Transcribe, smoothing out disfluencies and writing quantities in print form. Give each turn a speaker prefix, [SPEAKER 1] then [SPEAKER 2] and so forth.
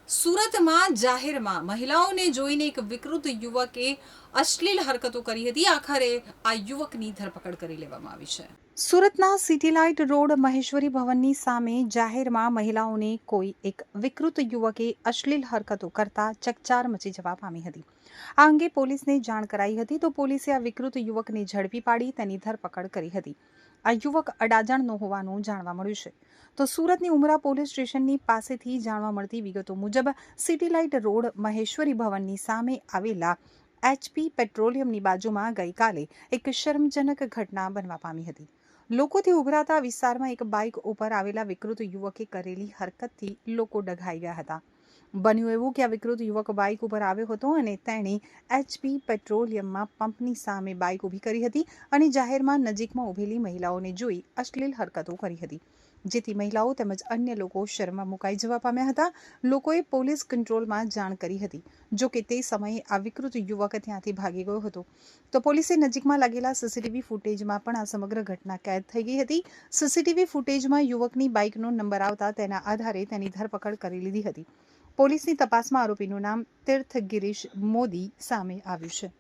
[SPEAKER 1] સુરતમાં જાહેરમાં મહિલાઓને જોઈને એક વિકૃત યુવકે અશ્લીલ હરકતો કરી હતી. આખરે આ યુવકની ધરપકડ કરી લેવામાં આવી છે. સુરતના સિટીલાઇટ રોડ મહેશ્વરી ભવનની સામે જાહેરમાં મહિલાઓને કોઈ એક વિકૃત યુવકે અશ્લીલ હરકતો કરતા ચકચાર મચી જવા પામી હતી. આ અંગે પોલીસને જાણ કરાઈ હતી તો પોલીસે આ વિકૃત યુવકને ઝડપી પાડી તેની ધરપકડ કરી હતી. આ યુવક અડાજણનો હોવાનું જાણવા મળ્યું છે. તો સુરતની ઉમરા પોલીસ સ્ટેશનની પાસેથી જાણવા મળતી વિગતો મુજબ સિટીલાઇટ રોડ મહેશ્વરી ભવનની સામે આવેલા HP પેટ્રોલિયમની બાજુમાં ગઈકાલે એક શરમજનક ઘટના બનવા પામી હતી. લોકોથી ઉભરાતા વિસ્તારમાં એક બાઇક ઉપર આવેલા વિકૃત યુવકે કરેલી હરકતથી લોકો ડઘાઈ ગયા હતા. બન્યું એવું કે આ વિકૃત યુવક બાઇક ઉપર આવ્યો હતો અને તેણે HP પેટ્રોલિયમમાં પંપની સામે બાઇક ઊભી કરી હતી અને જાહેરમાં નજીકમાં ઊભેલી મહિલાઓને જોઈ અશ્લીલ હરકતો કરી હતી, જેથી મહિલાઓ તેમજ અન્ય લોકો શરમમાં મુકાઈ જવા પામ્યા હતા. લોકોએ પોલીસ કંટ્રોલમાં જાણ કરી હતી. જો કે તે સમયે આ વિકૃત યુવક ત્યાંથી ભાગી ગયો હતો. તો પોલીસે નજીકમાં લાગેલા સીસીટીવી ફૂટેજમાં પણ આ સમગ્ર ઘટના કેદ થઈ ગઈ હતી. સીસીટીવી ફૂટેજમાં યુવકની બાઇકનો નંબર આવતા તેના આધારે તેની ધરપકડ કરી લીધી હતી. પોલીસની તપાસમાં આરોપીનું નામ તીર્થ ગિરીશ મોદી સામે આવ્યું છે.